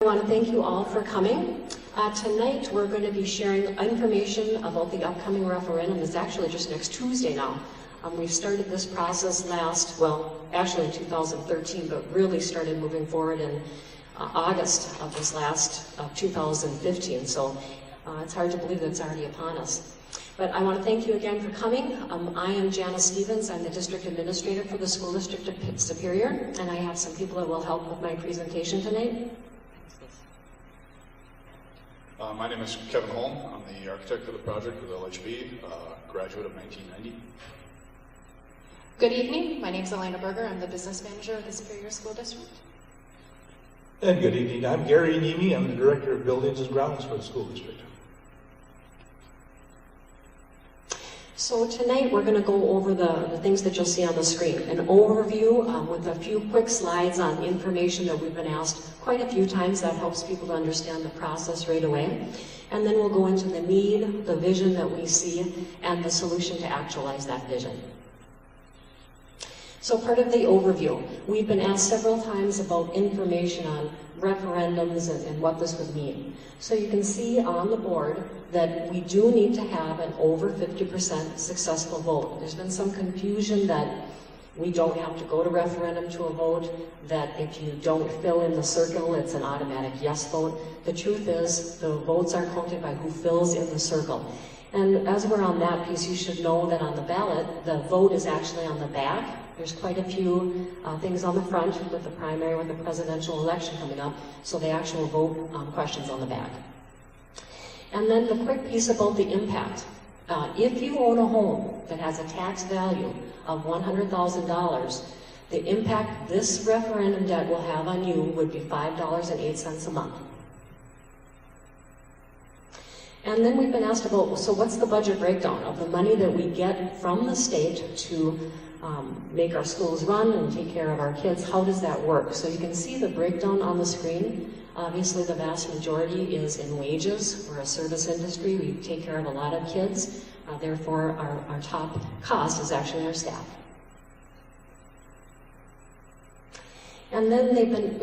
I want to thank you all for coming. Tonight we're going to be sharing information about the upcoming referendum. It's actually just next Tuesday now. We've started this process actually in 2013, but really started moving forward in August of this last 2015. So it's hard to believe that it's already upon us. But I want to thank you again for coming. I am Janice Stevens. I'm the district administrator for the School District of Superior, and I have some people that will help with my presentation tonight. My name is Kevin Holm. I'm the architect of the project with LHB, graduate of 1990. Good evening. My name is Elena Berger. I'm the business manager of the Superior School District. And good evening. I'm Gary Niemi. I'm the director of buildings and grounds for the school district. So tonight we're going to go over the things that you'll see on the screen. An overview with a few quick slides on information that we've been asked quite a few times. That helps people to understand the process right away. And then we'll go into the need, the vision that we see, and the solution to actualize that vision. So part of the overview, we've been asked several times about information on referendums and what this would mean. So you can see on the board that we do need to have an over 50% successful vote. There's been some confusion that we don't have to go to referendum to a vote, that if you don't fill in the circle, it's an automatic yes vote. The truth is, the votes are counted by who fills in the circle. And as we're on that piece, you should know that on the ballot, the vote is actually on the back. There's quite a few things on the front with the primary, with the presidential election coming up, so the actual vote questions on the back. And then the quick piece about the impact. If you own a home that has a tax value of $100,000, the impact this referendum debt will have on you would be $5.08 a month. And then we've been asked about, so what's the budget breakdown of the money that we get from the state to make our schools run and take care of our kids? How does that work? So you can see the breakdown on the screen. Obviously the vast majority is in wages. We're a service industry. We take care of a lot of kids. Therefore, our top cost is actually our staff. And then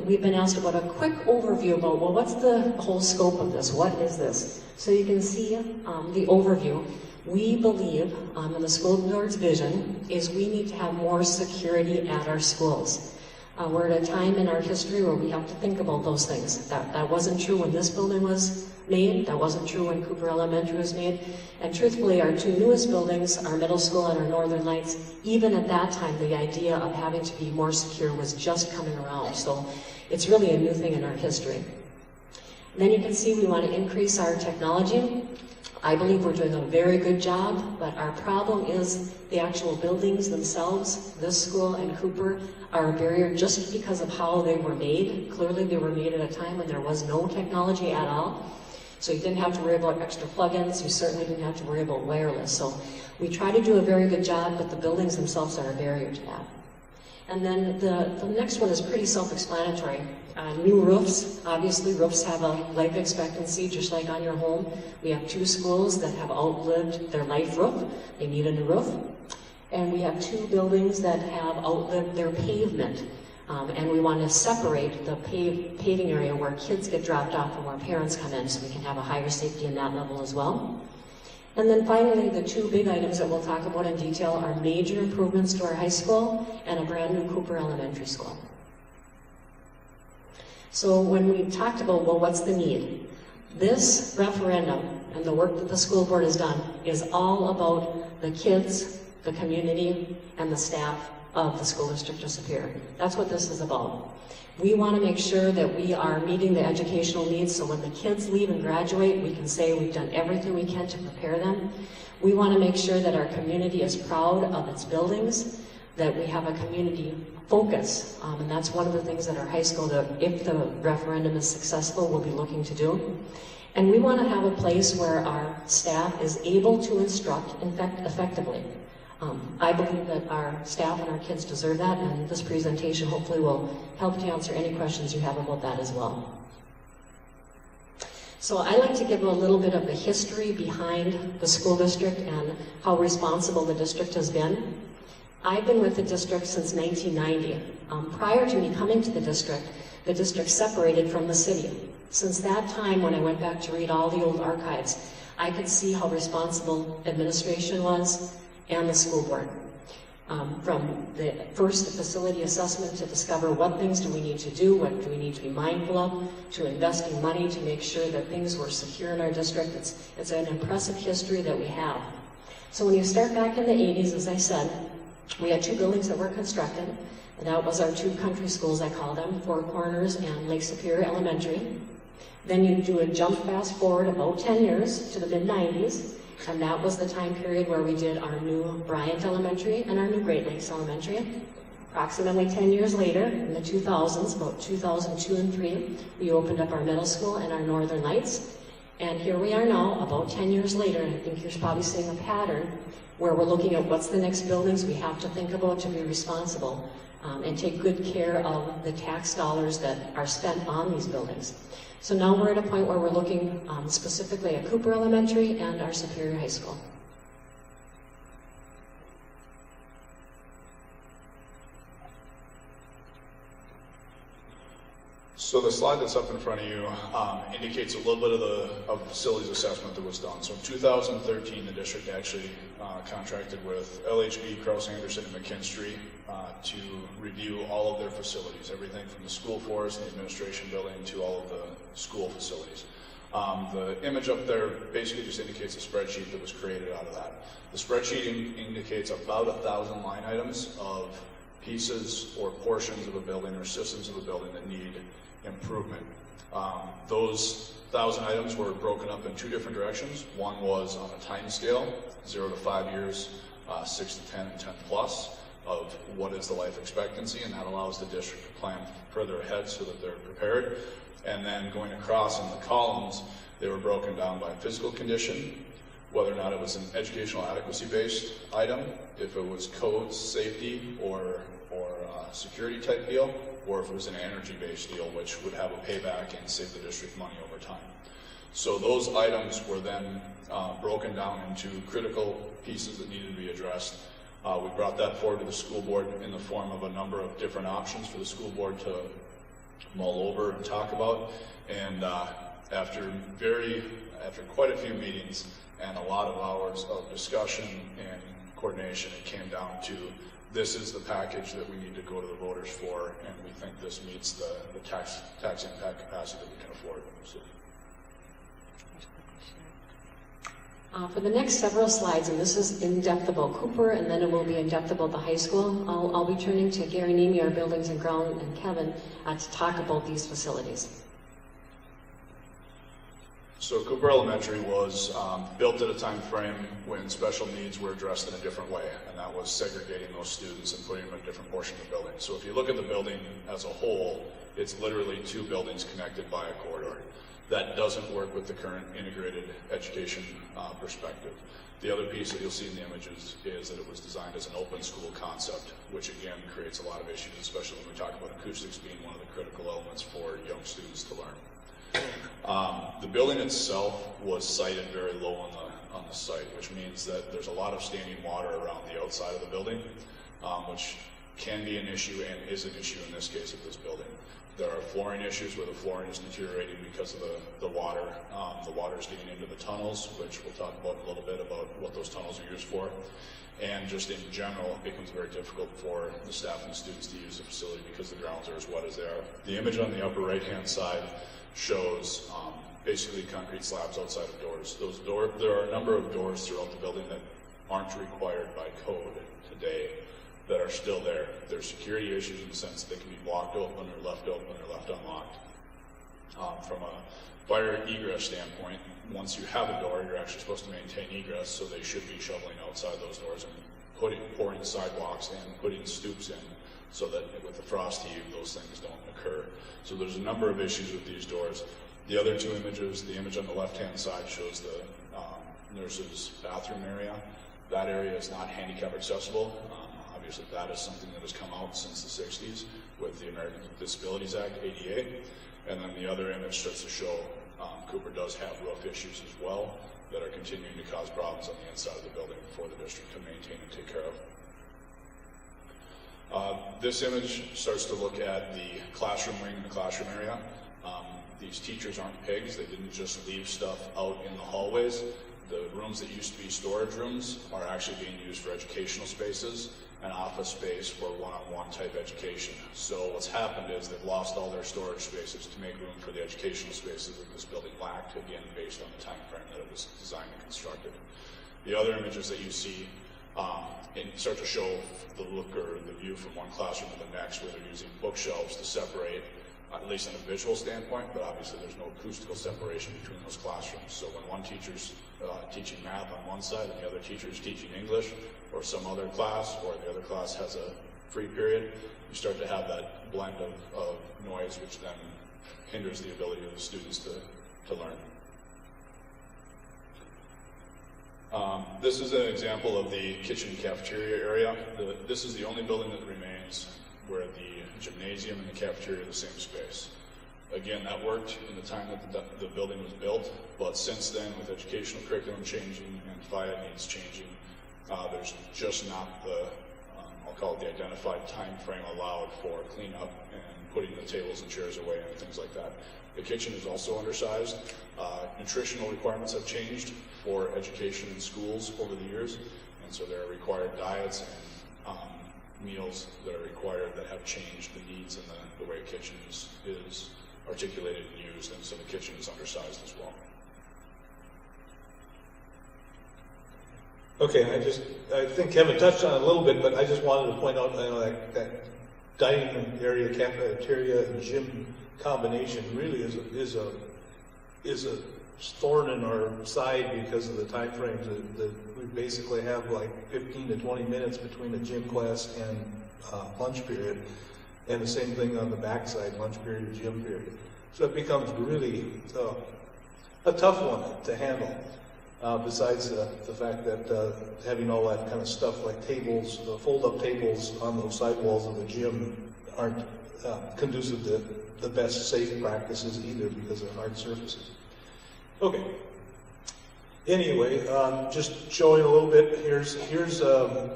we've been asked about a quick overview about, well, what's the whole scope of this? What is this? So you can see the overview. We believe, and the school board's vision, is we need to have more security at our schools. We're at a time in our history where we have to think about those things. That wasn't true when this building was made. That wasn't true when Cooper Elementary was made. And truthfully, our two newest buildings, our middle school and our Northern Lights, even at that time, the idea of having to be more secure was just coming around. So it's really a new thing in our history. And then you can see we want to increase our technology. I believe we're doing a very good job, but our problem is the actual buildings themselves. This school and Cooper are a barrier just because of how they were made. Clearly they were made at a time when there was no technology at all. So you didn't have to worry about extra plugins. You certainly didn't have to worry about wireless. So we try to do a very good job, but the buildings themselves are a barrier to that. And then the next one is pretty self-explanatory. New roofs. Obviously, roofs have a life expectancy, just like on your home. We have two schools that have outlived their life roof. They need a new roof. And we have two buildings that have outlived their pavement. And we want to separate the paving area where kids get dropped off and where parents come in, so we can have a higher safety in that level as well. And then finally, the two big items that we'll talk about in detail are major improvements to our high school and a brand new Cooper Elementary School. So when we talked about, well, what's the need? This referendum and the work that the school board has done is all about the kids, the community, and the staff of the School District of Superior. That's what this is about. We want to make sure that we are meeting the educational needs, so when the kids leave and graduate, we can say we've done everything we can to prepare them. We want to make sure that our community is proud of its buildings, that we have a community focus, and that's one of the things that our high school, if the referendum is successful, will be looking to do. And we want to have a place where our staff is able to instruct effectively. I believe that our staff and our kids deserve that, and this presentation hopefully will help to answer any questions you have about that as well. So I like to give a little bit of the history behind the school district and how responsible the district has been. I've been with the district since 1990. Prior to me coming to the district, the district separated from the city. Since that time, when I went back to read all the old archives, I could see how responsible administration was and the school board. From the first facility assessment to discover what things do we need to do, what do we need to be mindful of, to investing money to make sure that things were secure in our district. It's an impressive history that we have. So when you start back in the 80s, as I said, we had 2 buildings that were constructed. And that was our 2 country schools, I call them, Four Corners and Lake Superior Elementary. Then you do a jump fast forward about 10 years to the mid-90s, and that was the time period where we did our new Bryant Elementary and our new Great Lakes Elementary. Approximately 10 years later, in the 2000s, about 2002 and 3, we opened up our middle school and our Northern Lights. And here we are now, about 10 years later, and I think you're probably seeing a pattern where we're looking at what's the next buildings we have to think about to be responsible and take good care of the tax dollars that are spent on these buildings. So now we're at a point where we're looking specifically at Cooper Elementary and our Superior High School. So the slide that's up in front of you indicates a little bit of the facilities assessment that was done. So in 2013, the district actually contracted with LHB, Krause Anderson, and McKinstry to review all of their facilities, everything from the school forest and the administration building to all of the school facilities. The image up there basically just indicates a spreadsheet that was created out of that. The spreadsheet indicates about 1,000 line items of pieces or portions of a building or systems of a building that need improvement. Those 1,000 items were broken up in 2 different directions. One was on a time scale, 0 to 5 years, 6 to 10, and 10 plus, of what is the life expectancy, and that allows the district to plan further ahead so that they're prepared. And then going across in the columns, they were broken down by physical condition, whether or not it was an educational adequacy-based item, if it was codes, safety, or security type deal, or if it was an energy-based deal, which would have a payback and save the district money over time. So those items were then broken down into critical pieces that needed to be addressed. We brought that forward to the school board in the form of a number of different options for the school board to mull over and talk about. And after quite a few meetings and a lot of hours of discussion and coordination, it came down to this is the package that we need to go to the voters for, and we think this meets the tax impact capacity that we can afford. So. For the next several slides, and this is in depth about Cooper, and then it will be in depth about the high school, I'll be turning to Gary Nemi, our Buildings and Ground, and Kevin to talk about these facilities. So Cooper Elementary was built at a time frame when special needs were addressed in a different way, and that was segregating those students and putting them in a different portion of the building. So if you look at the building as a whole, it's literally 2 buildings connected by a corridor. That doesn't work with the current integrated education perspective. The other piece that you'll see in the images is that it was designed as an open school concept, which again creates a lot of issues, especially when we talk about acoustics being one of the critical elements for young students to learn. The building itself was sited very low on the site, which means that there's a lot of standing water around the outside of the building, which can be an issue and is an issue in this case of this building. There are flooring issues where the flooring is deteriorating because of the water. The water is getting into the tunnels, which we'll talk about in a little bit about what those tunnels are used for. And just in general, it becomes very difficult for the staff and the students to use the facility because the grounds are as wet as they are. The image on the upper right-hand side shows basically concrete slabs outside of doors. There are a number of doors throughout the building that aren't required by code today that are still there. There's security issues in the sense that they can be blocked open or left unlocked. From a fire egress standpoint, once you have a door, you're actually supposed to maintain egress, so they should be shoveling outside those doors and pouring sidewalks and putting stoops in so that with the frost heave, those things don't occur. So there's a number of issues with these doors. The other 2 images, the image on the left-hand side shows the nurse's bathroom area. That area is not handicap accessible. Obviously, that is something that has come out since the 60s with the American Disabilities Act, ADA. And then the other image starts to show Cooper does have roof issues as well that are continuing to cause problems on the inside of the building for the district to maintain and take care of. This image starts to look at the classroom wing and the classroom area. These teachers aren't pigs. They didn't just leave stuff out in the hallways. The rooms that used to be storage rooms are actually being used for educational spaces and office space for one-on-one type education. So what's happened is they've lost all their storage spaces to make room for the educational spaces that this building lacked, again, based on the time frame that it was designed and constructed. The other images that you see start to show the look or the view from one classroom to the next, where they're using bookshelves to separate, at least in a visual standpoint, but obviously there's no acoustical separation between those classrooms. So when one teacher's teaching math on one side and the other teacher is teaching English or some other class, or the other class has a free period, you start to have that blend of noise, which then hinders the ability of the students to learn. This is an example of the kitchen and cafeteria area. This is the only building that remains where the gymnasium and the cafeteria are the same space. Again, that worked in the time that the building was built, but since then, with educational curriculum changing and FIAT needs changing, there's just not the, I'll call it the identified time frame allowed for cleanup and putting the tables and chairs away and things like that. The kitchen is also undersized. Nutritional requirements have changed for education in schools over the years, and so there are required diets and meals that are required that have changed the needs and the way a kitchen is articulated and used, and so the kitchen is undersized as well. Okay, I think Kevin touched on it a little bit, but I just wanted to point out, that dining area, cafeteria, and gym combination really is a thorn in our side because of the time frames that we basically have like 15 to 20 minutes between a gym class and lunch period, and the same thing on the backside, lunch period, gym period. So it becomes really a tough one to handle. Besides the fact that having all that kind of stuff like tables, fold-up tables on those sidewalls of the gym aren't conducive to the best safe practices either because of hard surfaces. Okay. Anyway, just showing a little bit. Here's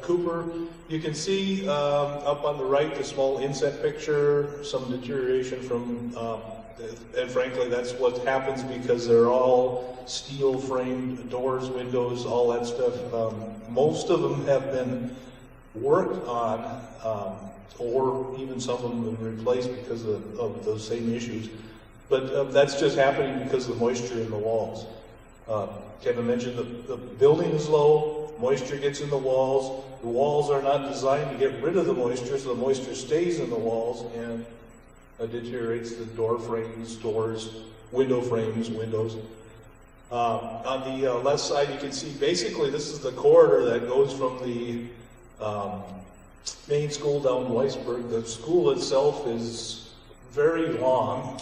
Cooper. You can see up on the right the small inset picture, some deterioration from, and frankly that's what happens because they're all steel framed doors, windows, all that stuff. Most of them have been worked on, or even some of them have been replaced because of those same issues. But that's just happening because of the moisture in the walls. Kevin mentioned the building is low, moisture gets in the walls. The walls are not designed to get rid of the moisture, so the moisture stays in the walls and deteriorates the door frames, doors, window frames, windows. On the left side, you can see basically this is the corridor that goes from the main school down in Weisberg. The school itself is very long.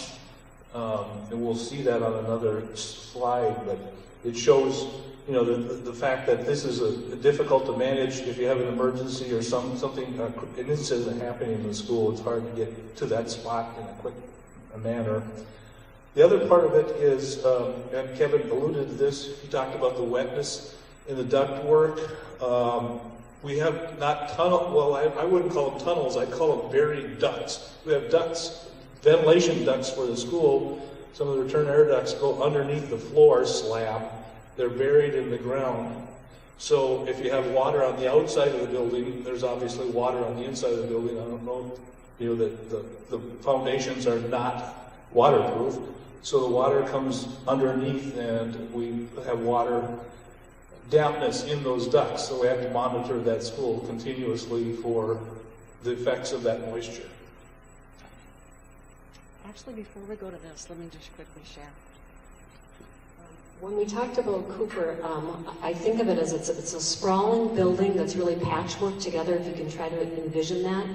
And we'll see that on another slide, but it shows, the fact that this is difficult to manage if you have an emergency or something, an incident happening in the school. It's hard to get to that spot in a quick manner. The other part of it is, and Kevin alluded to this, he talked about the wetness in the ductwork. We have not I wouldn't call them tunnels, I'd call them buried ducts. We have ducts, ventilation ducts for the school. Some of the return air ducts go underneath the floor slab. They're buried in the ground. So if you have water on the outside of the building, there's obviously water on the inside of the building. I don't know, that the foundations are not waterproof. So the water comes underneath and we have water dampness in those ducts. So we have to monitor that school continuously for the effects of that moisture. Actually, before we go to this, let me just quickly share. When we talked about Cooper, I think of it as it's a sprawling building that's really patchwork together, if you can try to envision that.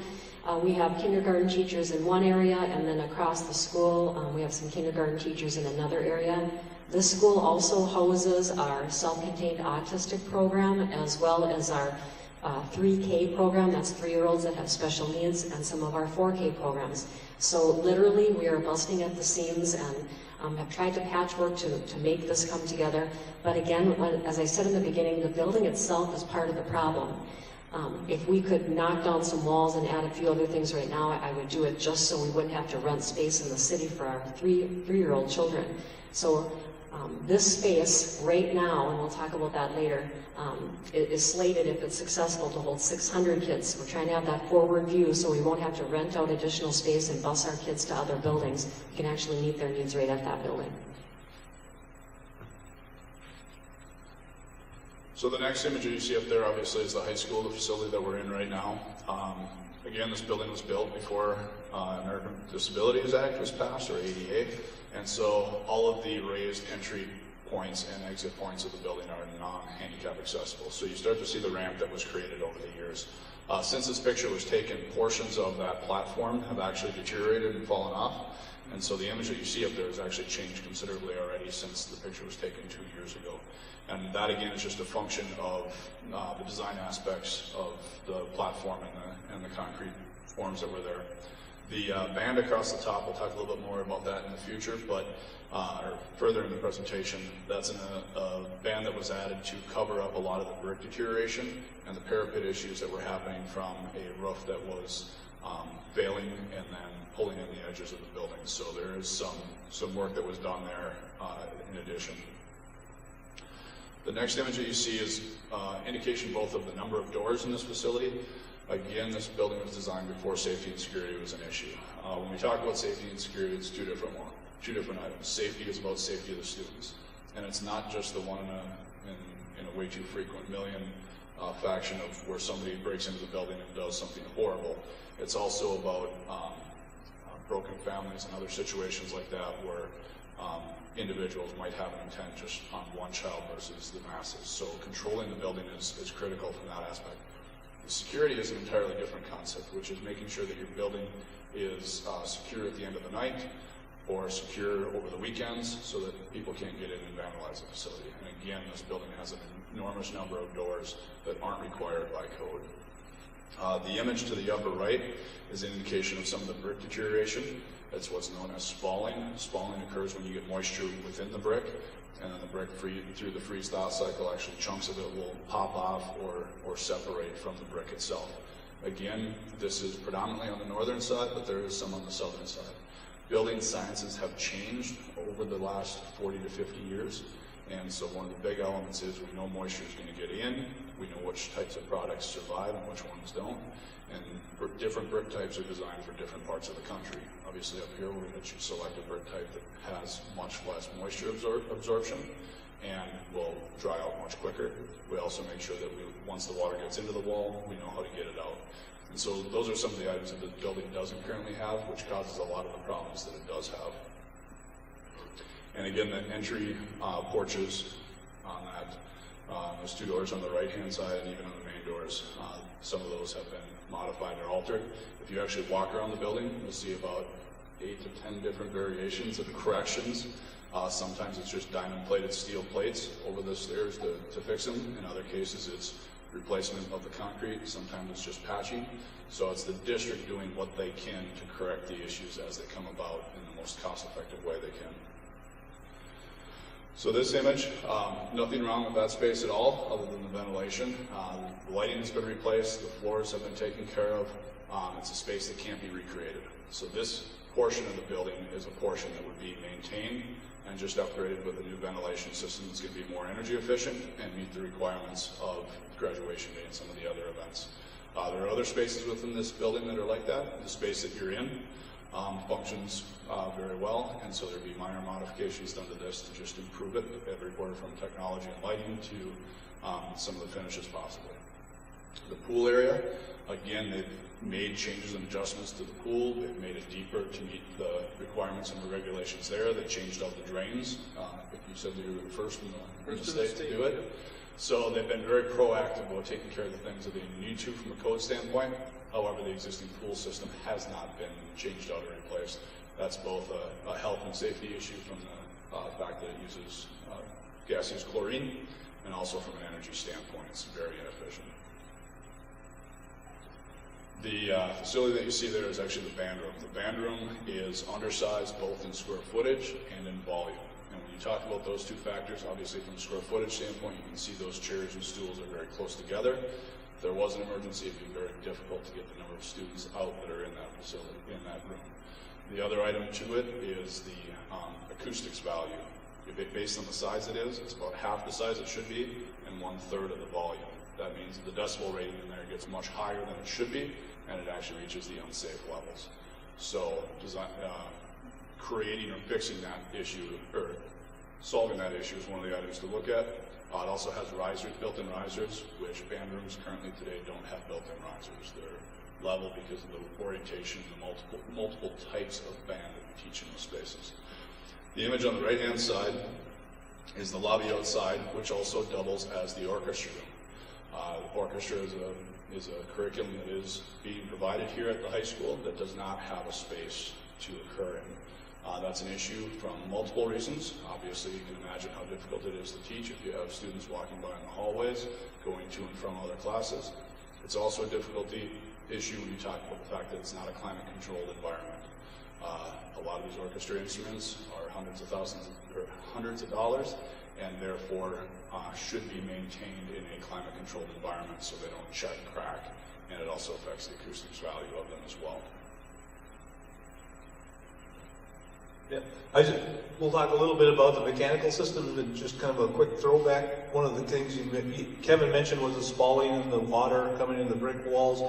We have kindergarten teachers in one area, and then across the school, we have some kindergarten teachers in another area. This school also houses our self-contained autistic program, as well as our 3K program, that's 3-year-olds that have special needs, and some of our 4K programs. So literally, we are busting at the seams and have tried to patchwork to make this come together. But again, as I said in the beginning, the building itself is part of the problem. If we could knock down some walls and add a few other things right now, I would do it just so we wouldn't have to rent space in the city for our three-year-old children. So this space right now, and we'll talk about that later, is slated, if it's successful, to hold 600 kids. We're trying to have that forward view so we won't have to rent out additional space and bus our kids to other buildings. We can actually meet their needs right at that building. So the next image that you see up there, obviously, is the high school, the facility that we're in right now. Again, this building was built before American Disabilities Act was passed, or ADA, and so all of the raised entry points and exit points of the building are non-handicap accessible. So you start to see the ramp that was created over the years. Since this picture was taken, portions of that platform have actually deteriorated and fallen off, and so the image that you see up there has actually changed considerably already since the picture was taken 2 years ago. And that, again, is just a function of the design aspects of the platform and the concrete forms that were there. The band across the top, we'll talk a little bit more about that in the future, but or further in the presentation, that's a band that was added to cover up a lot of the brick deterioration and the parapet issues that were happening from a roof that was failing and then pulling in the edges of the building. So there is some work that was done there in addition. The next image that you see is indication both of the number of doors in this facility. Again, this building was designed before safety and security was an issue. When we talk about safety and security, it's two different items. Safety is about safety of the students, and it's not just the one in a way too frequent million faction of where somebody breaks into the building and does something horrible. It's also about broken families and other situations like that where individuals might have an intent just on one child versus the masses. So controlling the building is critical from that aspect. The security is an entirely different concept, which is making sure that your building is secure at the end of the night or secure over the weekends so that people can't get in and vandalize the facility. And again, this building has an enormous number of doors that aren't required by code. The image to the upper right is an indication of some of the brick deterioration. It's what's known as spalling. Spalling occurs when you get moisture within the brick, and then the brick through the freeze-thaw cycle, actually chunks of it will pop off or separate from the brick itself. Again, this is predominantly on the northern side, but there is some on the southern side. Building sciences have changed over the last 40 to 50 years, and so one of the big elements is we know moisture is going to get in, we know which types of products survive and which ones don't, and different brick types are designed for different parts of the country. Obviously up here we're going to select a brick type that has much less moisture absorption and will dry out much quicker. We also make sure that once the water gets into the wall, we know how to get it out. And so those are some of the items that the building doesn't currently have, which causes a lot of the problems that it does have. And again, the entry porches on that, those two doors on the right-hand side and even on the main doors, some of those have been modified or altered. If you actually walk around the building, you'll see about 8 to 10 different variations of corrections. Sometimes it's just diamond-plated steel plates over the stairs to fix them. In other cases, it's replacement of the concrete. Sometimes it's just patching. So it's the district doing what they can to correct the issues as they come about in the most cost-effective way they can. So this image, nothing wrong with that space at all, other than the ventilation. The lighting has been replaced, the floors have been taken care of. It's a space that can't be recreated. So this portion of the building is a portion that would be maintained and just upgraded with a new ventilation system that's going to be more energy efficient and meet the requirements of graduation day and some of the other events. There are other spaces within this building that are like that. The space that you're in functions very well, and so there'd be minor modifications done to this to just improve it, everywhere from technology and lighting to some of the finishes possibly. The pool area, again, they've made changes and adjustments to the pool. They've made it deeper to meet the requirements and the regulations there. They changed out the drains. I think you said you were the first in the state to do it. So they've been very proactive about taking care of the things that they need to from a code standpoint. However, the existing pool system has not been changed out or replaced. That's both a health and safety issue from the fact that it uses gaseous chlorine, and also from an energy standpoint, it's very inefficient. The facility that you see there is actually the band room. The band room is undersized both in square footage and in volume. And when you talk about those two factors, obviously from a square footage standpoint, you can see those chairs and stools are very close together. If there was an emergency, it'd be very difficult to get the number of students out that are in that facility, in that room. The other item to it is the acoustics value. Based on the size it is, it's about half the size it should be and 1/3 of the volume. That means the decibel rating in there gets much higher than it should be, and it actually reaches the unsafe levels. So creating or fixing that issue, or solving that issue, is one of the items to look at. It also has risers, built-in risers, which band rooms currently today don't have built-in risers. They're level because of the orientation and the multiple types of band that we teach in those spaces. The image on the right-hand side is the lobby outside, which also doubles as the orchestra room. Orchestra is a curriculum that is being provided here at the high school that does not have a space to occur in. That's an issue from multiple reasons. Obviously, you can imagine how difficult it is to teach if you have students walking by in the hallways, going to and from other classes. It's also a difficulty issue when you talk about the fact that it's not a climate-controlled environment. A lot of these orchestra instruments are hundreds of dollars, and therefore should be maintained in a climate-controlled environment so they don't chug and crack, and it also affects the acoustics value of them as well. Yeah, we'll talk a little bit about the mechanical system, and just kind of a quick throwback. One of the things Kevin mentioned was the spalling and the water coming in the brick walls.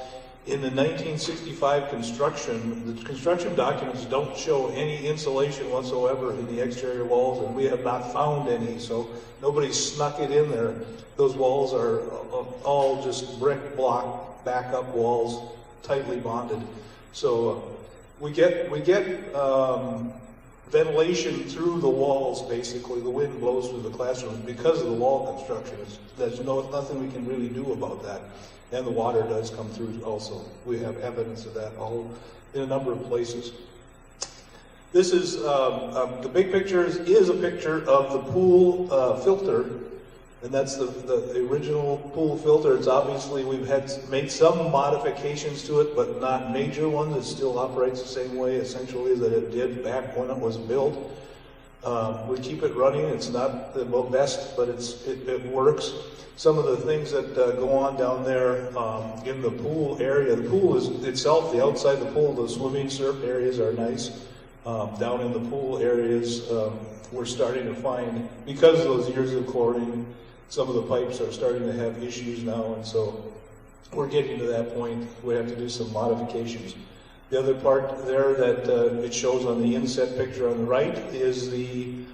In the 1965 construction, the construction documents don't show any insulation whatsoever in the exterior walls, and we have not found any, so nobody snuck it in there. Those walls are all just brick block backup walls, tightly bonded. So we get ventilation through the walls, basically. The wind blows through the classrooms because of the wall construction. There's nothing we can really do about that. And the water does come through also. We have evidence of that in a number of places. This is, the big picture is a picture of the pool filter, and that's the original pool filter. It's obviously, we've made some modifications to it, but not major ones. It still operates the same way, essentially, that it did back when it was built. We keep it running. It's not the best, but it works. Some of the things that go on down there in the pool area, the pool is itself, the outside the pool, the swimming surf areas are nice. Down in the pool areas, we're starting to find, because of those years of chlorine, some of the pipes are starting to have issues now, and so we're getting to that point. We have to do some modifications. The other part there that it shows on the inset picture on the right is the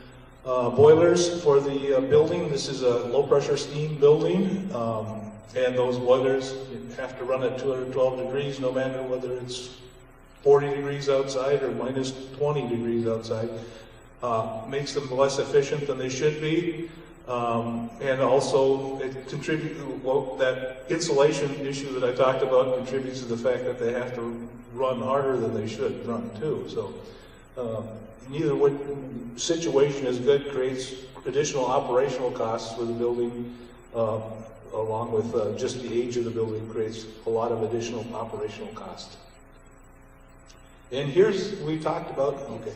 boilers for the building. This is a low-pressure steam building, and those boilers have to run at 212 degrees, no matter whether it's 40 degrees outside or minus 20 degrees outside. Makes them less efficient than they should be, and also it contributes, that insulation issue that I talked about contributes to the fact that they have to run harder than they should run too. So neither situation is good, creates additional operational costs for the building, along with just the age of the building creates a lot of additional operational costs. And we talked about, okay.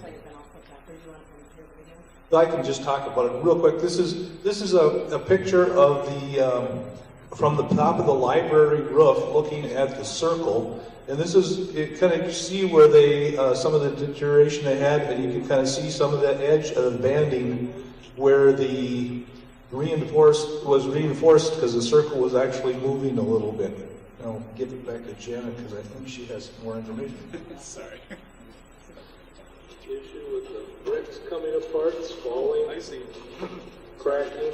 I can just talk about it real quick. This is a picture of the from the top of the library roof, looking at the circle. And this is, it kind of see where they some of the deterioration they had, and you can kind of see some of that edge of the banding where the was reinforced because the circle was actually moving a little bit. I'll give it back to Janet because I think she has more information. Sorry. Issue with the bricks coming apart, falling, I see, cracking.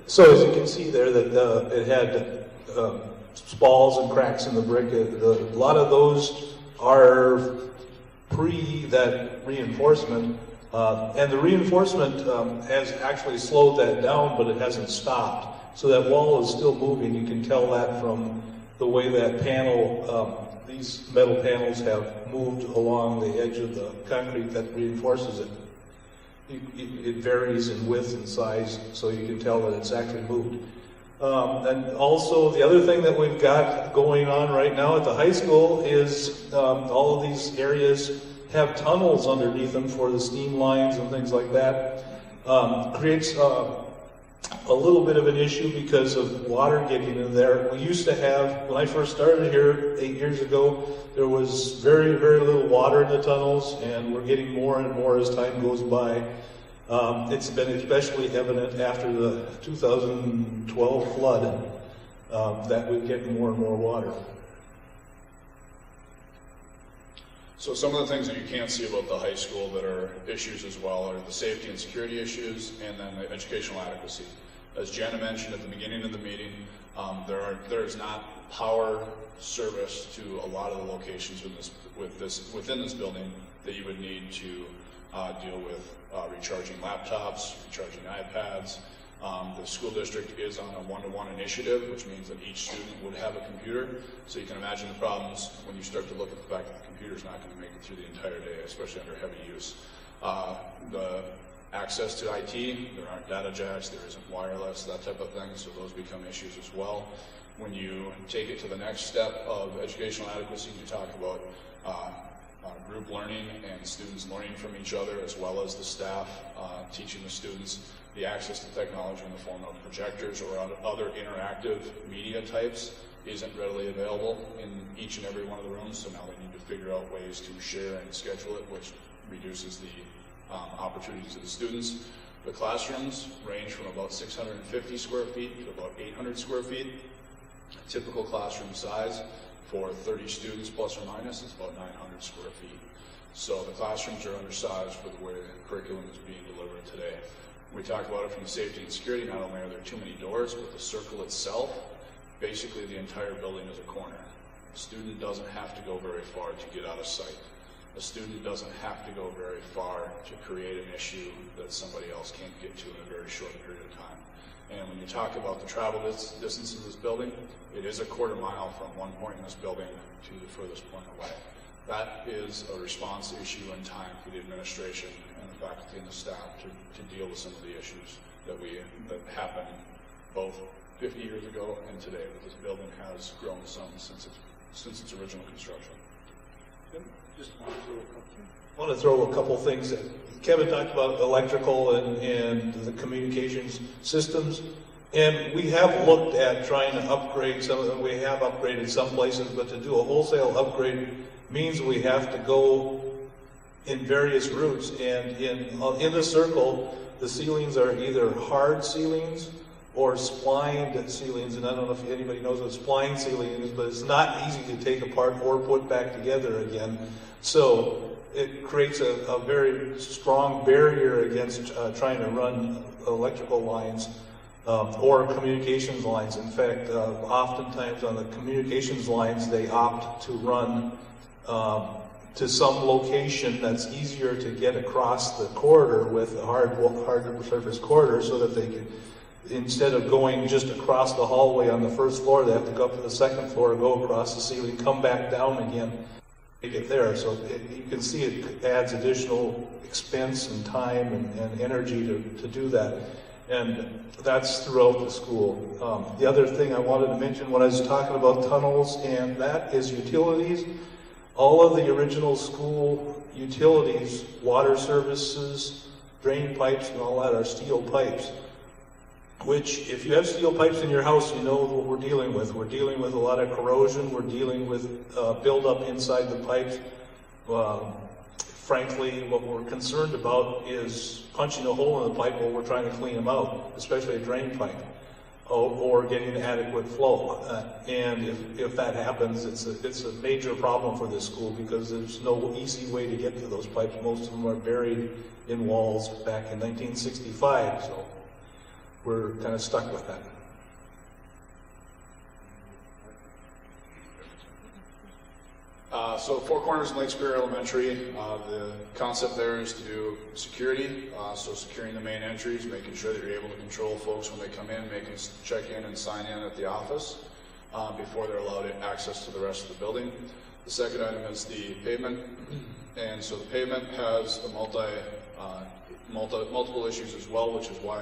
So as you can see there, that it had spalls and cracks in the brick. A lot of those are pre that reinforcement. And the reinforcement has actually slowed that down, but it hasn't stopped. So that wall is still moving. You can tell that from the way that panel, these metal panels have moved along the edge of the concrete that reinforces it. It varies in width and size, so you can tell that it's actually moved. And also, the other thing that we've got going on right now at the high school is all of these areas have tunnels underneath them for the steam lines and things like that. Creates a little bit of an issue because of water getting in there. We used to have, when I first started here 8 years ago, there was very, very little water in the tunnels, and we're getting more and more as time goes by. It's been especially evident after the 2012 flood that we get more and more water. So some of the things that you can't see about the high school that are issues as well are the safety and security issues, and then the educational adequacy. As Jana mentioned at the beginning of the meeting, there is not power service to a lot of the locations within this building that you would need to deal with recharging laptops, recharging iPads. The school district is on a one-to-one initiative, which means that each student would have a computer. So you can imagine the problems when you start to look at the fact that the computer's not going to make it through the entire day, especially under heavy use. The access to IT, there aren't data jacks, there isn't wireless, that type of thing, so those become issues as well. When you take it to the next step of educational adequacy, you talk about group learning and students learning from each other, as well as the staff teaching the students. The access to technology in the form of projectors or other interactive media types isn't readily available in each and every one of the rooms, so now they need to figure out ways to share and schedule it, which reduces the opportunities of the students. The classrooms range from about 650 square feet to about 800 square feet. Typical classroom size for 30 students plus or minus is about 900 square feet. So the classrooms are undersized for the way the curriculum is being delivered today. We talk about it from the safety and security. Not only are there too many doors, but the circle itself, basically the entire building is a corner. A student doesn't have to go very far to get out of sight. A student doesn't have to go very far to create an issue that somebody else can't get to in a very short period of time. And when you talk about the travel distance of this building, it is a quarter mile from one point in this building to the furthest point away. That is a response issue in time for the administration and the faculty and the staff to deal with some of the issues that happened both 50 years ago and today. But this building has grown some since its original construction. Just want to throw a couple things in. Kevin talked about electrical and the communications systems, and we have looked at trying to upgrade some of them. We have upgraded some places, but to do a wholesale upgrade means we have to go in various routes. And in the circle, the ceilings are either hard ceilings or splined ceilings, and I don't know if anybody knows what spline ceiling is, but it's not easy to take apart or put back together again. So it creates a very strong barrier against trying to run electrical lines or communications lines. In fact, oftentimes on the communications lines, they opt to run to some location that's easier to get across the corridor with a hard surface corridor, so that they can, instead of going just across the hallway on the first floor, they have to go up to the second floor, go across the ceiling, come back down again to get there. So you can see it adds additional expense and time and energy to do that. And that's throughout the school. The other thing I wanted to mention when I was talking about tunnels, and that is utilities. All of the original school utilities, water services, drain pipes, and all that are steel pipes. Which, if you have steel pipes in your house, you know what we're dealing with. We're dealing with a lot of corrosion. We're dealing with buildup inside the pipes. Frankly, what we're concerned about is punching a hole in the pipe while we're trying to clean them out, especially a drain pipe, or getting adequate flow. And if that happens, it's a major problem for this school, because there's no easy way to get to those pipes. Most of them are buried in walls back in 1965. So we're kind of stuck with that. So Four Corners and Lake Superior Elementary, the concept there is to do security, so securing the main entries, making sure that you're able to control folks when they come in, making us check in and sign in at the office before they're allowed access to the rest of the building. The second item is the pavement, and so the pavement has a multiple issues as well, which is why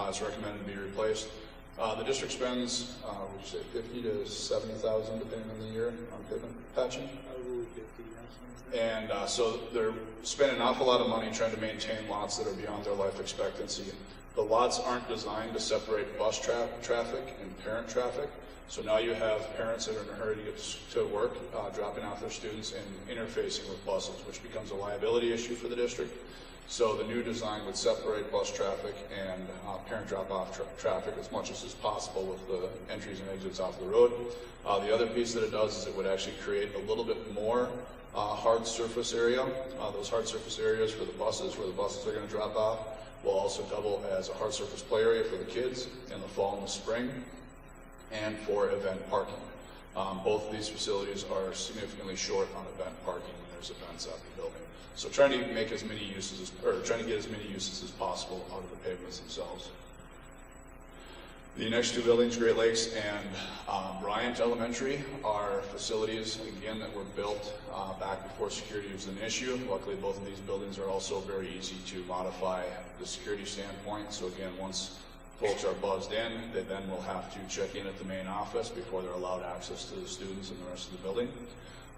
it's recommended to be replaced. The district spends, would you say 50 to 70,000 depending on the year on pavement patching. And so they're spending an awful lot of money trying to maintain lots that are beyond their life expectancy. The lots aren't designed to separate bus traffic and parent traffic. So now you have parents that are in a hurry to get to work, dropping off their students and interfacing with buses, which becomes a liability issue for the district. So the new design would separate bus traffic and parent drop-off traffic as much as is possible with the entries and exits off the road. The other piece that it does is it would actually create a little bit more hard surface area. Those hard surface areas for the buses, where the buses are going to drop off, will also double as a hard surface play area for the kids in the fall and the spring, and for event parking. Both of these facilities are significantly short on event parking when there's events at the building. So trying to make as many uses, trying to get as many uses as possible out of the pavements themselves. The next two buildings, Great Lakes and Bryant Elementary, are facilities, again, that were built back before security was an issue. Luckily, both of these buildings are also very easy to modify the security standpoint. So again, once folks are buzzed in, they then will have to check in at the main office before they're allowed access to the students and the rest of the building.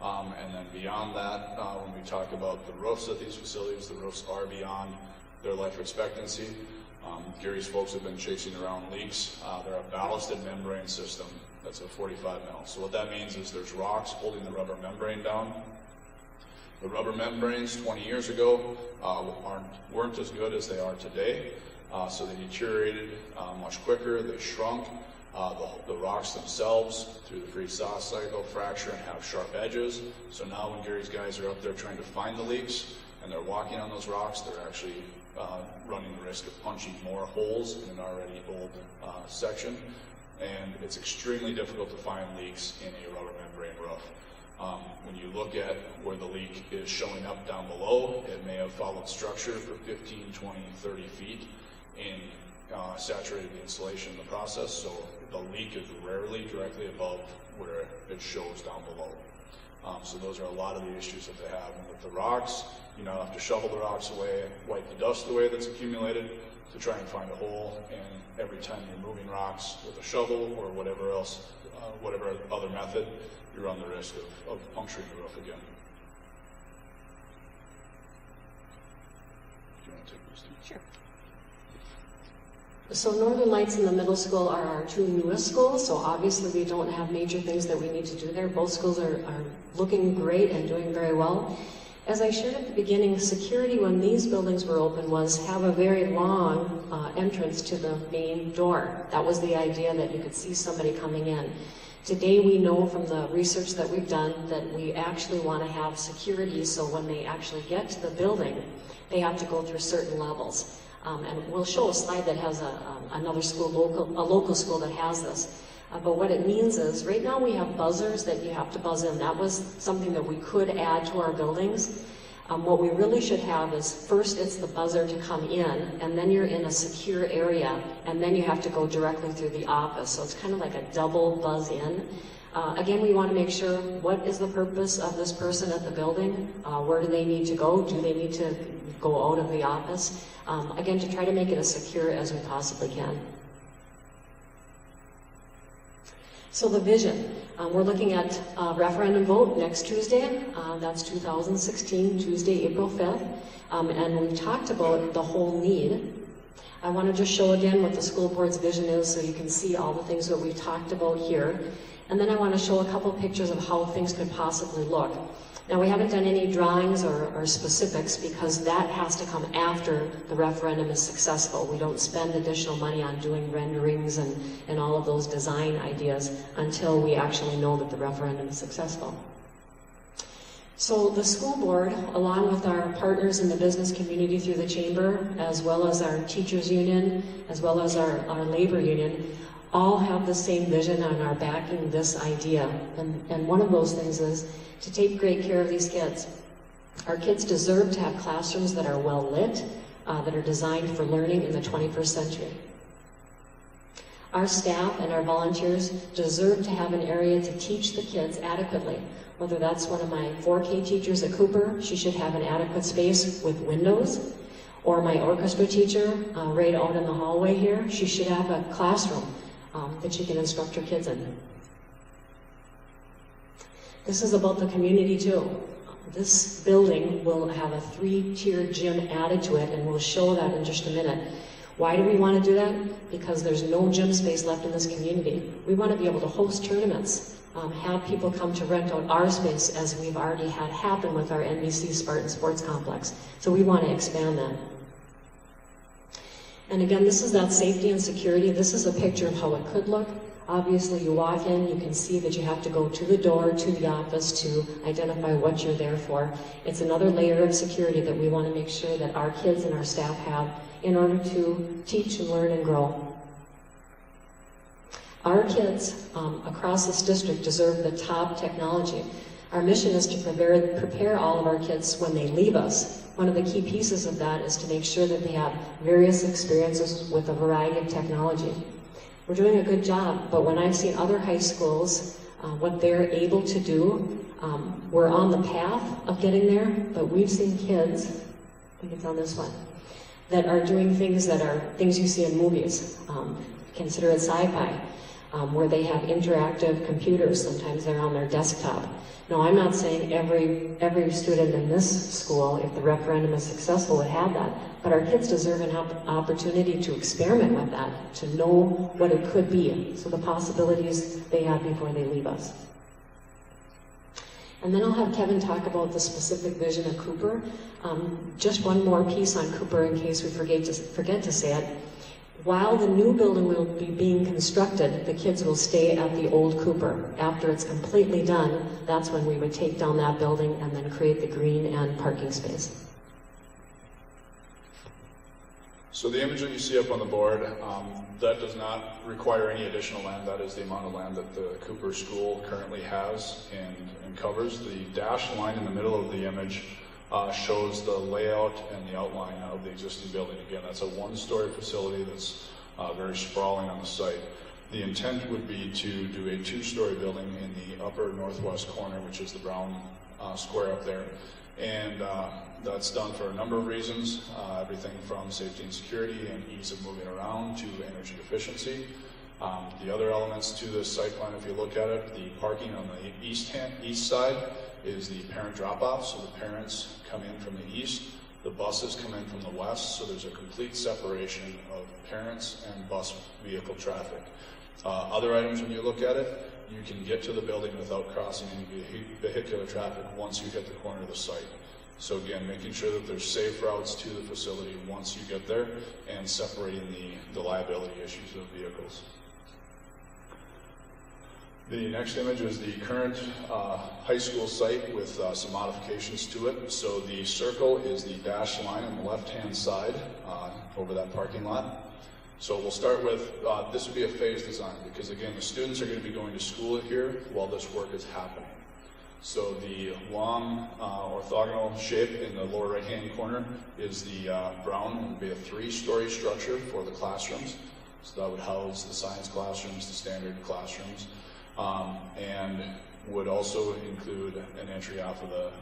And then beyond that, when we talk about the roofs at these facilities, the roofs are beyond their life expectancy. Gary's folks have been chasing around leaks. They're a ballasted membrane system that's a 45 mil. So what that means is there's rocks holding the rubber membrane down. The rubber membranes 20 years ago weren't as good as they are today. So they deteriorated much quicker, they shrunk. The rocks themselves, through the freeze-thaw cycle, fracture and have sharp edges. So now when Gary's guys are up there trying to find the leaks and they're walking on those rocks, they're actually running the risk of punching more holes in an already old section. And it's extremely difficult to find leaks in a rubber membrane roof. When you look at where the leak is showing up down below, it may have followed structure for 15, 20, 30 feet in saturated the insulation in the process, so the leak is rarely directly above where it shows down below. So those are a lot of the issues that they have. And with the rocks, you now have to shovel the rocks away, wipe the dust away that's accumulated to try and find a hole, and every time you're moving rocks with a shovel or whatever else, whatever other method, you run the risk of puncturing the roof again. Do you want to take those two? Sure. So Northern Lights and the middle school are our two newest schools, so obviously we don't have major things that we need to do there. Both schools are looking great and doing very well. As I shared at the beginning, security when these buildings were open was have a very long entrance to the main door. That was the idea, that you could see somebody coming in. Today we know from the research that we've done that we actually want to have security, so when they actually get to the building, they have to go through certain levels. And we'll show a slide that has another school, a local school that has this. But what it means is, right now we have buzzers that you have to buzz in. That was something that we could add to our buildings. What we really should have is, first it's the buzzer to come in, and then you're in a secure area, and then you have to go directly through the office. So it's kind of like a double buzz in. Again, we want to make sure, what is the purpose of this person at the building? Where do they need to go? Do they need to go out of the office? Again, to try to make it as secure as we possibly can. So the vision, we're looking at a referendum vote next Tuesday. That's 2016, Tuesday, April 5th. And we talked about the whole need. I want to just show again what the school board's vision is so you can see all the things that we talked about here. And then I want to show a couple pictures of how things could possibly look. Now, we haven't done any drawings or specifics because that has to come after the referendum is successful. We don't spend additional money on doing renderings and all of those design ideas until we actually know that the referendum is successful. So the school board, along with our partners in the business community through the chamber, as well as our teachers union, as well as our labor union, all have the same vision and are backing this idea. And one of those things is to take great care of these kids. Our kids deserve to have classrooms that are well lit, that are designed for learning in the 21st century. Our staff and our volunteers deserve to have an area to teach the kids adequately. Whether that's one of my 4K teachers at Cooper, she should have an adequate space with windows, or my orchestra teacher right out in the hallway here, she should have a classroom that you can instruct your kids in. This is about the community too. This building will have a 3-tiered gym added to it, and we'll show that in just a minute. Why do we want to do that? Because there's no gym space left in this community. We want to be able to host tournaments, have people come to rent out our space, as we've already had happen with our NBC Spartan Sports Complex. So we want to expand that. And again, this is that safety and security. This is a picture of how it could look. Obviously, you walk in, you can see that you have to go to the door, to the office to identify what you're there for. It's another layer of security that we want to make sure that our kids and our staff have in order to teach and learn and grow. Our kids across this district deserve the top technology. Our mission is to prepare all of our kids when they leave us. One of the key pieces of that is to make sure that they have various experiences with a variety of technology. We're doing a good job, but when I've seen other high schools, what they're able to do, we're on the path of getting there, but we've seen kids, I think it's on this one, that are doing things that are things you see in movies. Consider it sci-fi, where they have interactive computers. Sometimes they're on their desktop. No, I'm not saying every student in this school, if the referendum is successful, would have that. But our kids deserve an opportunity to experiment with that, to know what it could be, so the possibilities they have before they leave us. And then I'll have Kevin talk about the specific vision of Cooper. Just one more piece on Cooper in case we forget to say it. While the new building will be being constructed, the kids will stay at the old Cooper. After it's completely done, that's when we would take down that building and then create the green and parking space. So the image that you see up on the board, that does not require any additional land. That is the amount of land that the Cooper School currently has and covers. The dashed line in the middle of the image shows the layout and the outline of the existing building. Again, that's a one-story facility that's very sprawling on the site. The intent would be to do a 2-story building in the upper northwest corner, which is the brown square up there. And that's done for a number of reasons, everything from safety and security and ease of moving around to energy efficiency. The other elements to this site plan, if you look at it, the parking on the east side is the parent drop-off, so the parents come in from the east, the buses come in from the west, so there's a complete separation of parents and bus vehicle traffic. Other items, when you look at it, you can get to the building without crossing any vehicular traffic once you hit the corner of the site. So again, making sure that there's safe routes to the facility once you get there and separating the liability issues of vehicles. The next image is the current high school site with some modifications to it. So the circle is the dashed line on the left-hand side over that parking lot. So we'll start with, this would be a phased design because again, the students are going to be going to school here while this work is happening. So the long orthogonal shape in the lower right-hand corner is the brown. It would be a 3-story structure for the classrooms. So that would house the science classrooms, the standard classrooms, and would also include an entry off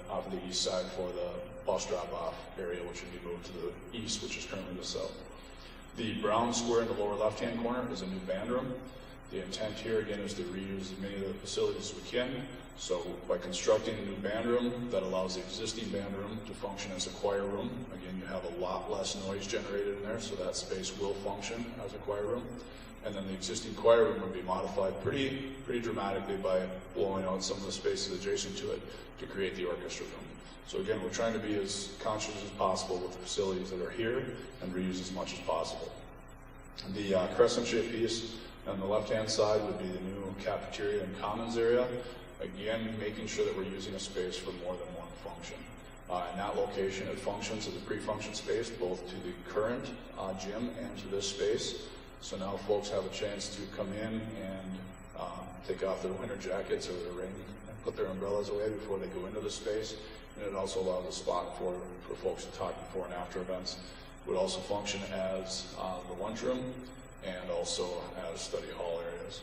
of the east side for the bus drop-off area, which would be moved to the east, which is currently the south. The brown square in the lower left-hand corner is a new band room. The intent here, again, is to reuse as many of the facilities as we can. So by constructing a new band room that allows the existing band room to function as a choir room, again, you have a lot less noise generated in there, so that space will function as a choir room. And then the existing choir room would be modified pretty dramatically by blowing out some of the spaces adjacent to it to create the orchestra room. So again, we're trying to be as conscious as possible with the facilities that are here and reuse as much as possible. The crescent-shaped piece on the left-hand side would be the new cafeteria and commons area. Again, making sure that we're using a space for more than one function. In that location, it functions as a pre-function space, both to the current gym and to this space. So now folks have a chance to come in and take off their winter jackets or their rain and put their umbrellas away before they go into the space. And it also allows a spot for folks to talk before and after events. It would also function as the lunchroom and also as study hall areas.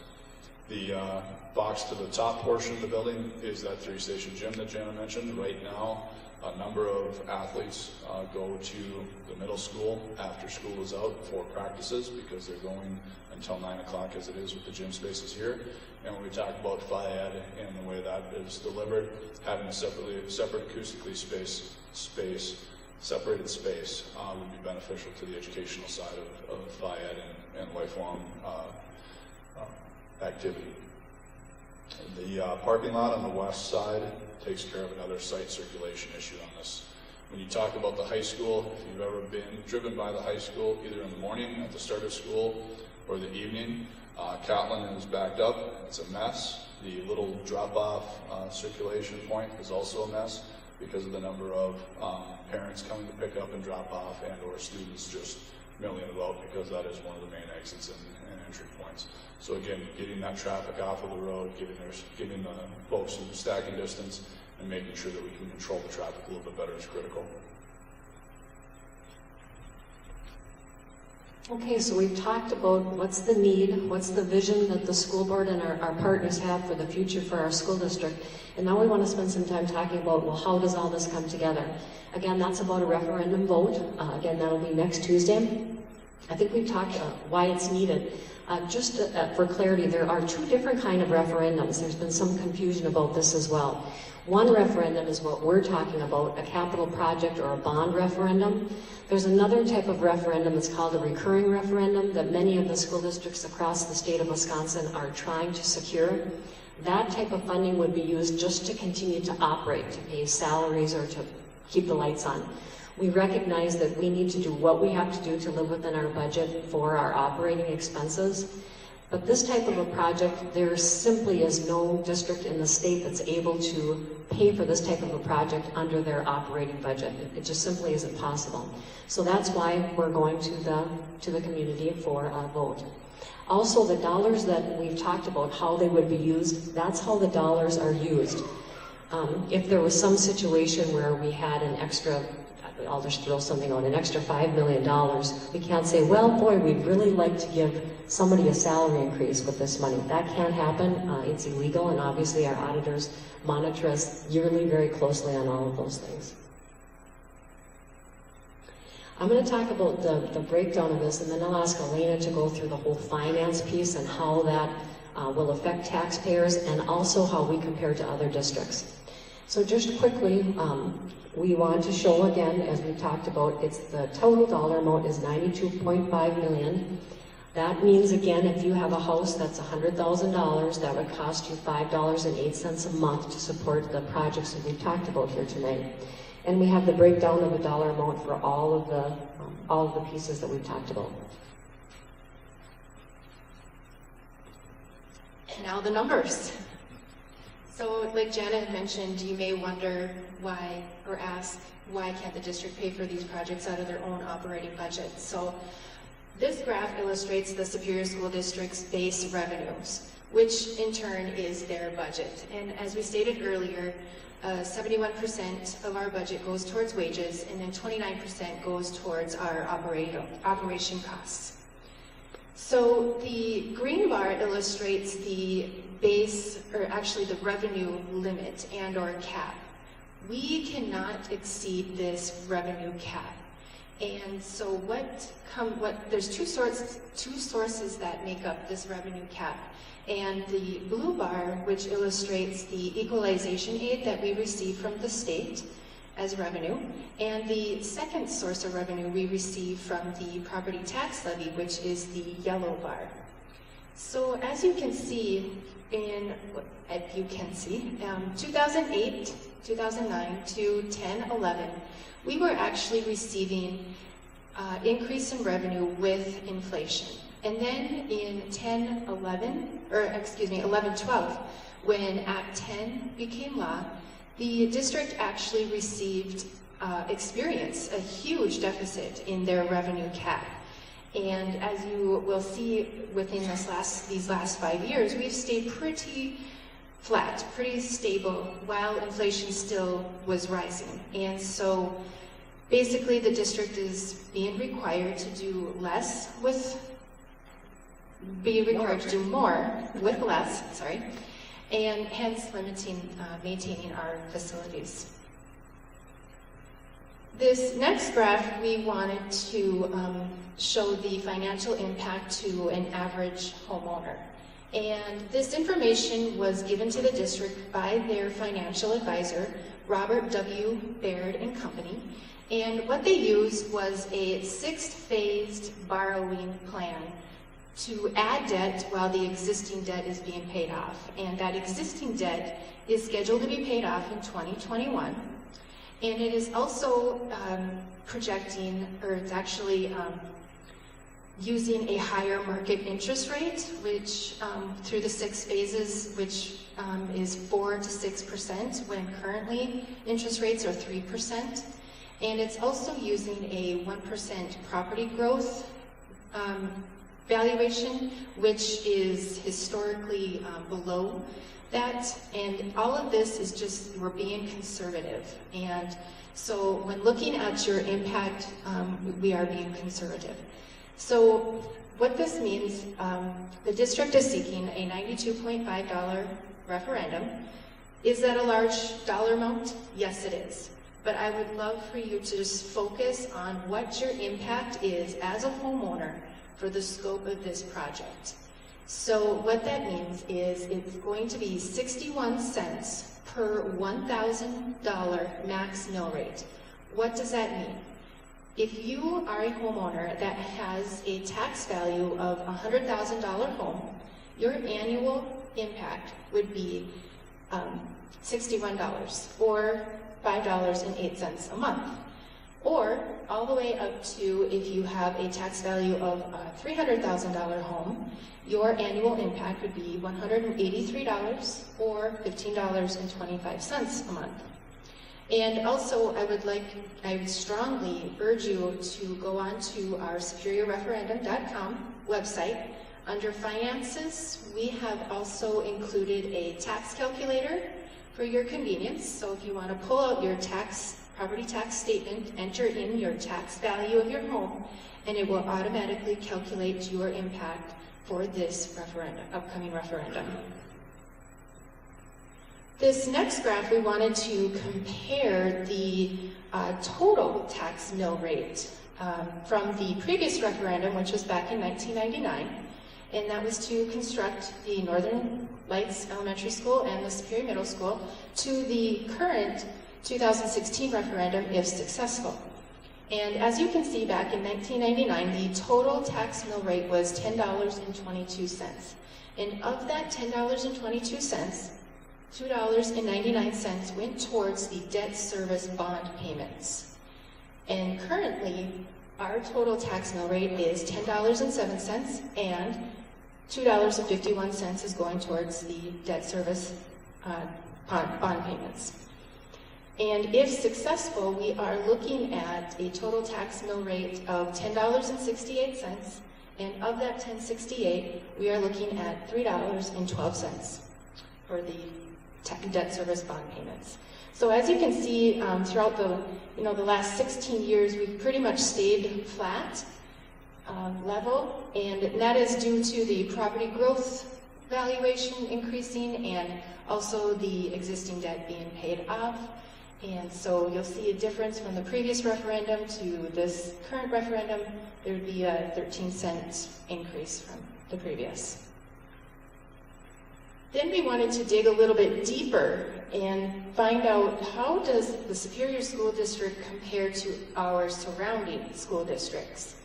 The box to the top portion of the building is that 3-station gym that Jana mentioned. Right now, a number of athletes go to the middle school after school is out for practices because they're going until 9 o'clock as it is with the gym spaces here. And when we talk about Phi-Ed and the way that is delivered, having a separate acoustically separated space would be beneficial to the educational side of Phi-Ed and lifelong activity. The parking lot on the west side takes care of another site circulation issue on this. When you talk about the high school, if you've ever been driven by the high school, either in the morning at the start of school or the evening, Catlin is backed up. It's a mess. The little drop-off circulation point is also a mess because of the number of parents coming to pick up and drop off, and or students just milling about, because that is one of the main exits and entry points. So again, getting that traffic off of the road, giving the folks some stacking distance, and making sure that we can control the traffic a little bit better is critical. Okay, so we've talked about what's the need, what's the vision that the school board and our partners have for the future for our school district. And now we want to spend some time talking about, well, how does all this come together? Again, that's about a referendum vote. Again, that'll be next Tuesday. I think we've talked why it's needed. Just for clarity, there are two different kind of referendums. There's been some confusion about this as well. One referendum is what we're talking about, a capital project or a bond referendum. There's another type of referendum that's called a recurring referendum that many of the school districts across the state of Wisconsin are trying to secure. That type of funding would be used just to continue to operate, to pay salaries or to keep the lights on. We recognize that we need to do what we have to do to live within our budget for our operating expenses. But this type of a project, there simply is no district in the state that's able to pay for this type of a project under their operating budget. It just simply isn't possible. So that's why we're going to the community for a vote. Also, the dollars that we've talked about, how they would be used, that's how the dollars are used. If there was some situation where we had an extra, I'll just throw something out, an extra $5 million, we can't say, well, boy, we'd really like to give somebody a salary increase with this money. That can't happen. It's illegal, and obviously our auditors monitor us yearly very closely on all of those things. I'm going to talk about the breakdown of this, and then I'll ask Elena to go through the whole finance piece and how that will affect taxpayers, and also how we compare to other districts. So just quickly, we want to show again, as we talked about, it's the total dollar amount is $92.5 million. That means, again, if you have a house that's $100,000, that would cost you $5.08 a month to support the projects that we talked about here tonight. And we have the breakdown of the dollar amount for all of the pieces that we've talked about. And now the numbers. So like Jana had mentioned, you may wonder why, or ask, why can't the district pay for these projects out of their own operating budget? So this graph illustrates the Superior School District's base revenues, which in turn is their budget. And as we stated earlier, 71% of our budget goes towards wages, and then 29% goes towards our operation costs. So the green bar illustrates the base, or actually the revenue limit and or cap. We cannot exceed this revenue cap. And so there's two sources that make up this revenue cap. And the blue bar, which illustrates the equalization aid that we receive from the state as revenue, and the second source of revenue we receive from the property tax levy, which is the yellow bar. So as you can see, 2008, 2009 to 10, 11, we were actually receiving increase in revenue with inflation. And then in 11, 12, when Act 10 became law, the district actually experienced a huge deficit in their revenue cap. And as you will see within these last 5 years, we've stayed pretty flat, pretty stable, while inflation still was rising. And so basically the district is being required to do less with be required to do more with less, sorry, and hence maintaining our facilities. This next graph, we wanted to show the financial impact to an average homeowner. And this information was given to the district by their financial advisor, Robert W. Baird and Company. And what they used was a 6-phased borrowing plan to add debt while the existing debt is being paid off. And that existing debt is scheduled to be paid off in 2021. And it is also projecting, or it's actually using a higher market interest rate, which through the 6 phases, which is 4 to 6%, when currently interest rates are 3%. And it's also using a 1% property growth valuation, which is historically below that. And all of this is just, we're being conservative. And so when looking at your impact, we are being conservative. So what this means, the district is seeking a $92.5 referendum. Is that a large dollar amount? Yes, it is. But I would love for you to just focus on what your impact is as a homeowner for the scope of this project. So what that means is it's going to be 61 cents per $1,000 max mill rate. What does that mean? If you are a homeowner that has a tax value of a $100,000 home, your annual impact would be $61 or $5.08 a month. Or all the way up to, if you have a tax value of a $300,000 home, your annual impact would be $183 or $15.25 a month. And also, I would strongly urge you to go on to our superiorreferendum.com website. Under finances, we have also included a tax calculator for your convenience. So if you want to pull out your property tax statement, enter in your tax value of your home, and it will automatically calculate your impact for this upcoming referendum. This next graph, we wanted to compare the total tax mill rate from the previous referendum, which was back in 1999, and that was to construct the Northern Lights Elementary School and the Superior Middle School, to the current 2016 referendum, if successful. And as you can see, back in 1999, the total tax mill rate was $10.22. And of that $10.22, $2.99 went towards the debt service bond payments. And currently, our total tax mill rate is $10.07, and $2.51 is going towards the debt service bond payments. And if successful, we are looking at a total tax mill rate of $10.68, and of that $10.68, we are looking at $3.12 for the debt service bond payments. So as you can see, throughout the last 16 years, we've pretty much stayed flat level, and that is due to the property growth valuation increasing and also the existing debt being paid off. And so you'll see a difference from the previous referendum to this current referendum. There would be a 13-cent increase from the previous. Then we wanted to dig a little bit deeper and find out, how does the Superior School District compare to our surrounding school districts?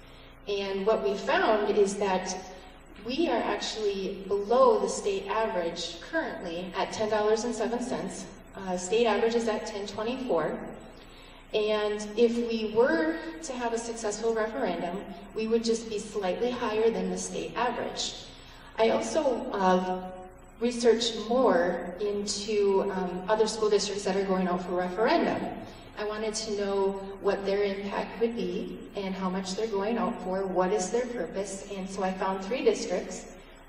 And what we found is that we are actually below the state average currently at $10.07. State average is at $10.24. And if we were to have a successful referendum, we would just be slightly higher than the state average. I also researched more into other school districts that are going out for referendum. I wanted to know what their impact would be and how much they're going out for, what is their purpose, and so I found 3 districts.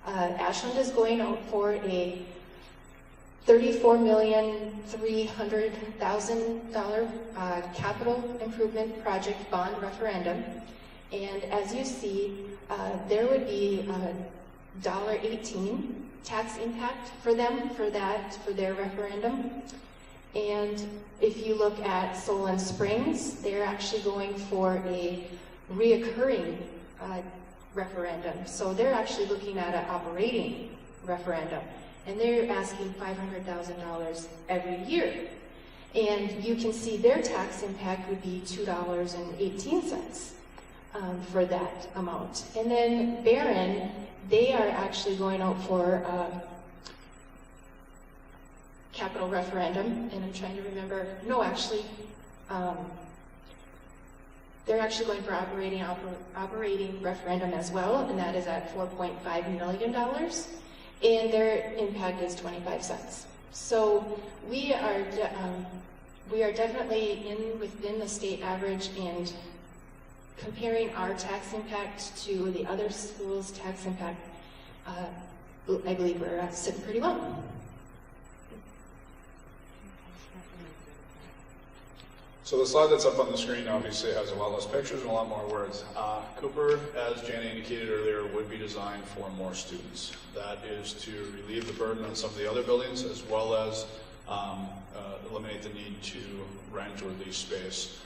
Ashland is going out for a $34,300,000 capital improvement project bond referendum. And as you see, there would be $1.18 tax impact for them for their referendum. And if you look at Solon Springs, they're actually going for a reoccurring referendum. So they're actually looking at an operating referendum, and they're asking $500,000 every year. And you can see their tax impact would be $2.18 for that amount. And then Barron, they are actually going out for a capital referendum, and I'm trying to remember, no, actually, they're actually going for operating referendum as well, and that is at $4.5 million, and their impact is 25 cents. So we are definitely within the state average, and comparing our tax impact to the other schools' tax impact, I believe we're sitting pretty well. So the slide that's up on the screen obviously has a lot less pictures and a lot more words. Cooper, as Jana indicated earlier, would be designed for more students. That is to relieve the burden on some of the other buildings, as well as eliminate the need to rent or lease space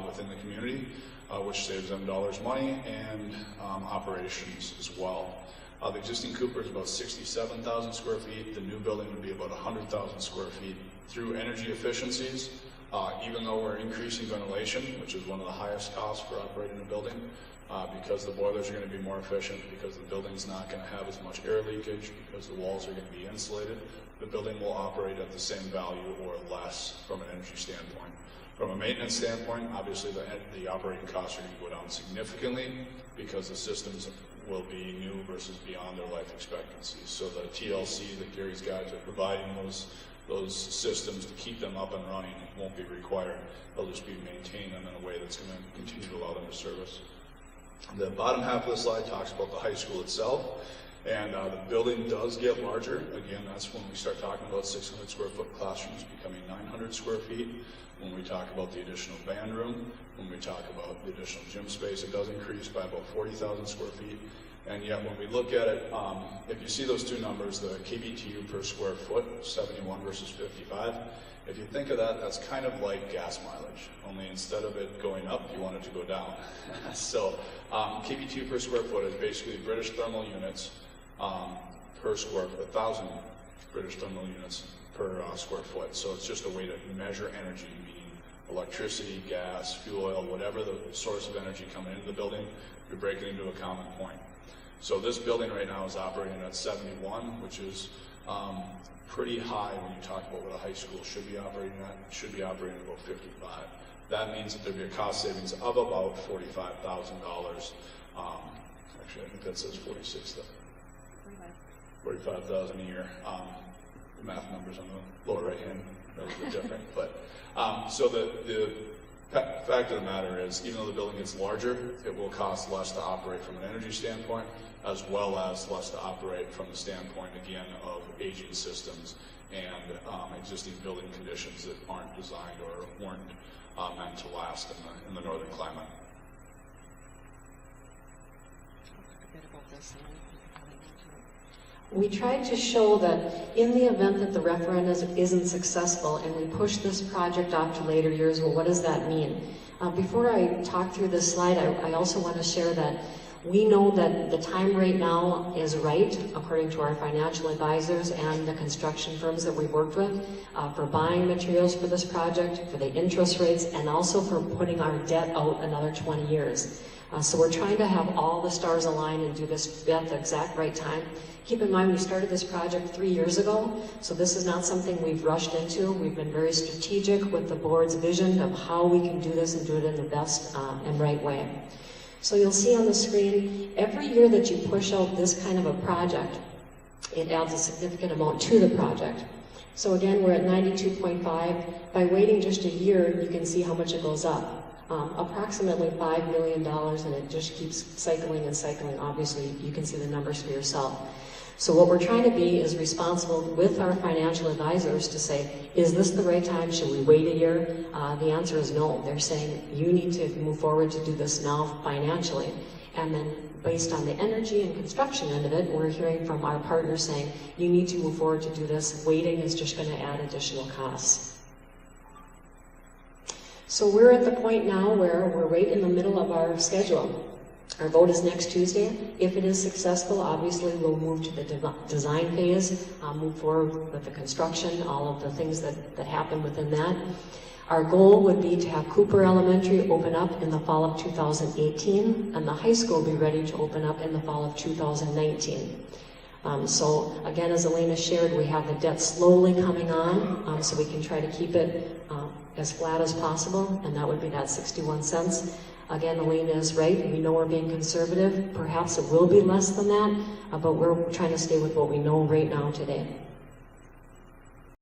within the community, which saves them dollars, money, and operations as well. The existing Cooper is about 67,000 square feet. The new building would be about 100,000 square feet. Through energy efficiencies, even though we're increasing ventilation, which is one of the highest costs for operating a building, because the boilers are going to be more efficient, because the building's not going to have as much air leakage, because the walls are going to be insulated, the building will operate at the same value or less from an energy standpoint. From a maintenance standpoint, obviously the operating costs are going to go down significantly because the systems will be new versus beyond their life expectancy. So the TLC that Gary's guys are providing those systems to keep them up and running won't be required. They'll just be maintained in a way that's going to continue to allow them to service. The bottom half of the slide talks about the high school itself, and the building does get larger. Again, that's when we start talking about 600 square foot classrooms becoming 900 square feet. When we talk about the additional band room, when we talk about the additional gym space, it does increase by about 40,000 square feet. And yet when we look at it, if you see those two numbers, the KBTU per square foot, 71 versus 55, if you think of that, that's kind of like gas mileage, only instead of it going up, you want it to go down. So KBTU per square foot is basically British thermal units per square foot, 1,000 British thermal units per square foot. So it's just a way to measure energy, meaning electricity, gas, fuel oil, whatever the source of energy coming into the building, you break it into a common point. So this building right now is operating at 71, which is pretty high when you talk about what a high school should be operating at. It should be operating at about 55. That means that there'd be a cost savings of about $45,000. Actually, I think that says 46,000. 45,000 a year. The math numbers on the lower right hand are a bit different, but so the fact of the matter is, even though the building gets larger, it will cost less to operate from an energy standpoint, as well as less to operate from the standpoint, again, of aging systems and existing building conditions that aren't designed or weren't meant to last in the northern climate. A bit about this. We tried to show that in the event that the referendum isn't successful and we push this project off to later years, well, what does that mean? Before I talk through this slide, I also want to share that we know that the time right now is right, according to our financial advisors and the construction firms that we've worked with, for buying materials for this project, for the interest rates, and also for putting our debt out another 20 years. So we're trying to have all the stars align and do this at the exact right time. Keep in mind, we started this project 3 years ago, so this is not something we've rushed into. We've been very strategic with the board's vision of how we can do this and do it in the best and right way. So you'll see on the screen, every year that you push out this kind of a project, it adds a significant amount to the project. So again, we're at 92.5. By waiting just a year, you can see how much it goes up. Approximately $5 million, and it just keeps cycling and cycling. Obviously, you can see the numbers for yourself. So what we're trying to be is responsible with our financial advisors to say, is this the right time? Should we wait a year? The answer is no. They're saying, you need to move forward to do this now financially. And then based on the energy and construction end of it, we're hearing from our partners saying, you need to move forward to do this. Waiting is just going to add additional costs. So we're at the point now where we're right in the middle of our schedule. Our vote is next Tuesday. If it is successful, obviously we'll move to the design phase, move forward with the construction, all of the things that happen within that. Our goal would be to have Cooper Elementary open up in the fall of 2018, and the high school be ready to open up in the fall of 2019. So again, as Elena shared, we have the debt slowly coming on, so we can try to keep it as flat as possible, and that would be that 61 cents. Again, Elena is right. We know we're being conservative. Perhaps it will be less than that, but we're trying to stay with what we know right now today.